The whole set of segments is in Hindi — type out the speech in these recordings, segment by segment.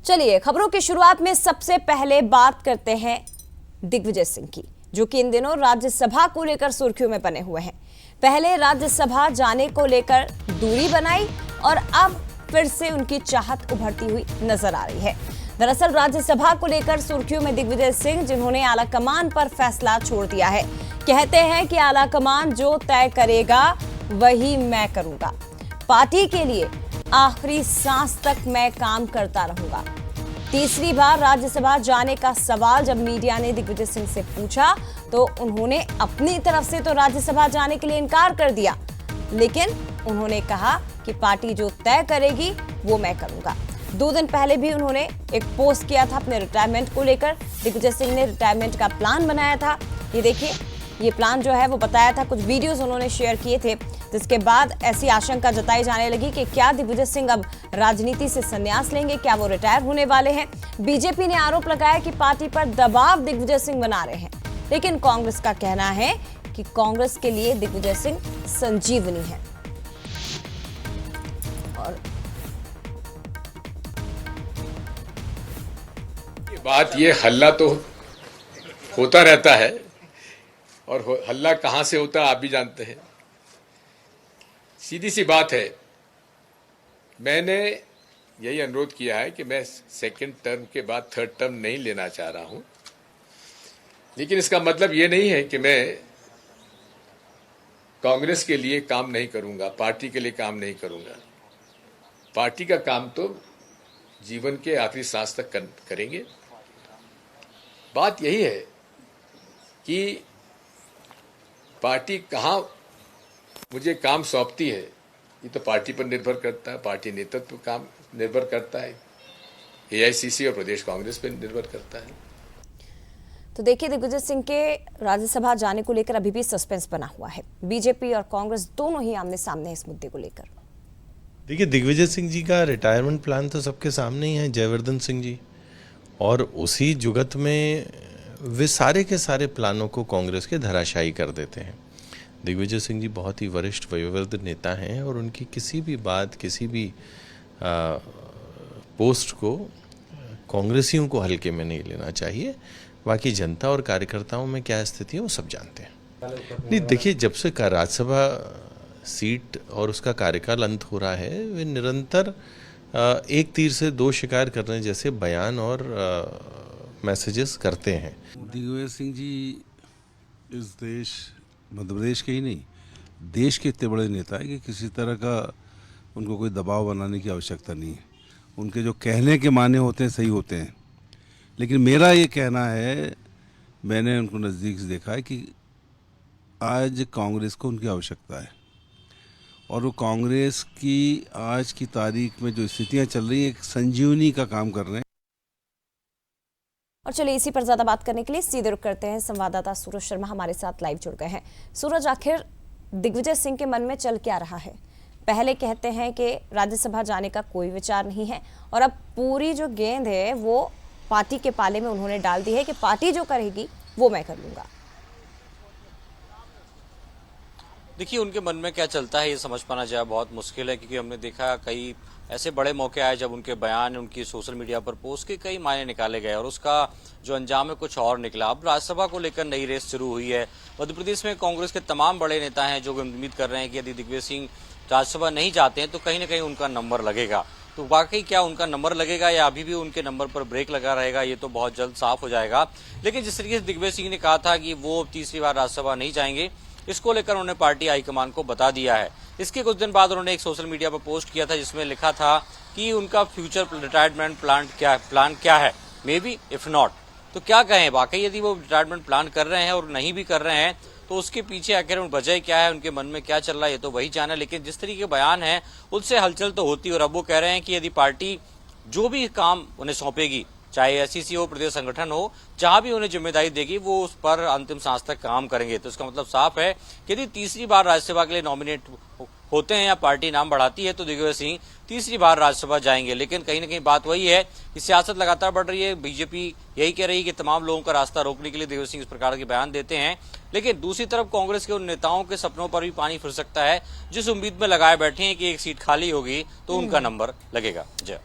चलिए खबरों की शुरुआत में सबसे पहले बात करते हैं दिग्विजय सिंह की, जो कि इन दिनों राज्यसभा को लेकर सुर्खियों में बने हुए हैं। पहले राज्यसभा जाने को लेकर दूरी बनाई और अब फिर से उनकी चाहत उभरती हुई नजर आ रही है। दरअसल राज्यसभा को लेकर सुर्खियों में दिग्विजय सिंह, जिन्होंने आलाकमान पर फैसला छोड़ दिया है। कहते हैं कि आलाकमान जो तय करेगा वही मैं करूंगा, पार्टी के लिए आखिरी सांस तक मैं काम करता रहूंगा। तीसरी बार राज्यसभा जाने का सवाल जब मीडिया ने दिग्विजय सिंह से पूछा तो उन्होंने अपनी तरफ से तो राज्यसभा जाने के लिए इनकार कर दिया, लेकिन उन्होंने कहा कि पार्टी जो तय करेगी वो मैं करूंगा। 2 दिन पहले भी उन्होंने एक पोस्ट किया था अपने रिटायरमेंट को लेकर। दिग्विजय सिंह ने रिटायरमेंट का प्लान बनाया था। ये देखिए, ये प्लान जो है वो बताया था, कुछ वीडियोस उन्होंने शेयर किए थे, जिसके बाद ऐसी आशंका जताई जाने लगी कि क्या दिग्विजय सिंह अब राजनीति से संन्यास लेंगे, क्या वो रिटायर होने वाले हैं। बीजेपी ने आरोप लगाया कि पार्टी पर दबाव दिग्विजय सिंह बना रहे हैं, लेकिन कांग्रेस का कहना है कि कांग्रेस के लिए दिग्विजय सिंह संजीवनी है। और ये हल्ला तो होता रहता है, और हल्ला कहां से होता है आप भी जानते हैं। सीधी सी बात है, मैंने यही अनुरोध किया है कि मैं सेकंड टर्म के बाद थर्ड टर्म नहीं लेना चाह रहा हूं, लेकिन इसका मतलब ये नहीं है कि मैं कांग्रेस के लिए काम नहीं करूंगा, पार्टी के लिए काम नहीं करूंगा। पार्टी का काम तो जीवन के आखिरी सांस तक करेंगे। बात यही है कि पार्टी कहां मुझे काम सौंपती है, ये तो पार्टी पर निर्भर करता है, पार्टी नेतृत्व पर काम निर्भर करता है, एआईसीसी और प्रदेश कांग्रेस पर निर्भर करता है। तो देखिए, दिग्विजय सिंह के राज्यसभा जाने को लेकर अभी भी सस्पेंस बना हुआ है। बीजेपी और कांग्रेस दोनों ही आमने सामने इस मुद्दे को लेकर। देखिए, दिग्विजय सिंह जी का रिटायरमेंट प्लान तो सबके सामने ही है, जयवर्धन सिंह जी, और उसी जुगत में वे सारे के सारे प्लानों को कांग्रेस के धराशायी कर देते हैं। दिग्विजय सिंह जी बहुत ही वरिष्ठ वयोवृद्ध नेता हैं और उनकी किसी भी बात, किसी भी पोस्ट को कांग्रेसियों को हल्के में नहीं लेना चाहिए। बाकी जनता और कार्यकर्ताओं में क्या स्थिति है वो सब जानते हैं। नहीं, देखिए, जब से राज्यसभा सीट और उसका कार्यकाल अंत हो रहा है, वे निरंतर एक तीर से 2 शिकार करने जैसे बयान और मैसेजेस करते हैं। दिग्विजय सिंह जी इस देश, मध्य प्रदेश के ही नहीं, देश के इतने बड़े नेता है कि किसी तरह का उनको कोई दबाव बनाने की आवश्यकता नहीं है। उनके जो कहने के माने होते हैं सही होते हैं, लेकिन मेरा ये कहना है, मैंने उनको नज़दीक से देखा है कि आज कांग्रेस को उनकी आवश्यकता है, और वो कांग्रेस की आज की तारीख में जो स्थितियां चल रही हैं, एक संजीवनी का काम कर रहे हैं। और चलिए, इसी पर ज्यादा बात करने के लिए सीधे रुख करते हैं। संवाददाता सूरज शर्मा हमारे साथ लाइव जुड़ गए हैं। सूरज, आखिर दिग्विजय सिंह के मन में चल क्या रहा है? पहले कहते हैं कि राज्यसभा जाने का कोई विचार नहीं है, और अब पूरी जो गेंद है वो पार्टी के पाले में उन्होंने डाल दी है कि पार्टी जो करेगी वो मैं कर लूंगा। देखिए, उनके मन में क्या चलता है ये समझ पाना जो है बहुत मुश्किल है, क्योंकि हमने देखा कई ऐसे बड़े मौके आए जब उनके बयान, उनकी सोशल मीडिया पर पोस्ट के कई मायने निकाले गए और उसका जो अंजाम है कुछ और निकला। अब राज्यसभा को लेकर नई रेस शुरू हुई है। मध्य प्रदेश में कांग्रेस के तमाम बड़े नेता हैं जो उम्मीद कर रहे हैं कि यदि दिग्विजय सिंह राज्यसभा नहीं जाते हैं तो कहीं ना कहीं उनका नंबर लगेगा। तो वाकई क्या उनका नंबर लगेगा या अभी भी उनके नंबर पर ब्रेक लगा रहेगा, ये तो बहुत जल्द साफ हो जाएगा। लेकिन जिस तरीके से दिग्विजय सिंह ने कहा था कि वो तीसरी बार राज्यसभा नहीं जाएंगे, इसको लेकर उन्होंने पार्टी हाईकमान को बता दिया है। इसके कुछ दिन बाद उन्होंने एक सोशल मीडिया पर पोस्ट किया था जिसमें लिखा था कि उनका फ्यूचर रिटायरमेंट प्लान क्या है, मे बी इफ नॉट। तो क्या कहें, वाकई यदि वो रिटायरमेंट प्लान कर रहे हैं और नहीं भी कर रहे हैं तो उसके पीछे आखिर वजह क्या है, उनके मन में क्या चल रहा है, ये तो वही जाना। लेकिन जिस तरीके के बयान है उससे हलचल तो होती है, और अब वो कह रहे हैं कि यदि पार्टी जो भी काम उन्हें सौंपेगी, चाहे एआईसीसी हो, प्रदेश संगठन हो, जहां भी उन्हें जिम्मेदारी देगी वो उस पर अंतिम सांस तक काम करेंगे। तो इसका मतलब साफ है कि यदि तीसरी बार राज्यसभा के लिए नॉमिनेट होते हैं या पार्टी नाम बढ़ाती है तो दिग्विजय सिंह तीसरी बार राज्यसभा जाएंगे। लेकिन कहीं ना कहीं बात वही है कि सियासत लगातार बढ़ रही है। बीजेपी यही कह रही है कि तमाम लोगों का रास्ता रोकने के लिए दिग्विजय सिंह इस प्रकार के बयान देते हैं, लेकिन दूसरी तरफ कांग्रेस के उन नेताओं के सपनों पर भी पानी फिर सकता है जिस उम्मीद में लगाए बैठे हैं कि एक सीट खाली होगी तो उनका नंबर लगेगा। जय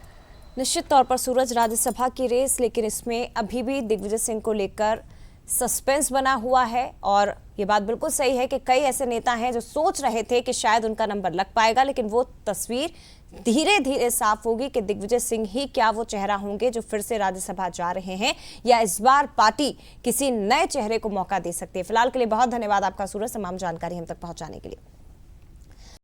निश्चित तौर पर सूरज, राज्यसभा की रेस, लेकिन इसमें अभी भी दिग्विजय सिंह को लेकर सस्पेंस बना हुआ है। और ये बात बिल्कुल सही है कि कई ऐसे नेता हैं जो सोच रहे थे कि शायद उनका नंबर लग पाएगा, लेकिन वो तस्वीर धीरे धीरे साफ होगी कि दिग्विजय सिंह ही क्या वो चेहरा होंगे जो फिर से राज्यसभा जा रहे हैं, या इस बार पार्टी किसी नए चेहरे को मौका दे सकती है। फिलहाल के लिए बहुत धन्यवाद आपका सूरज, तमाम जानकारी हम तक पहुंचाने के लिए।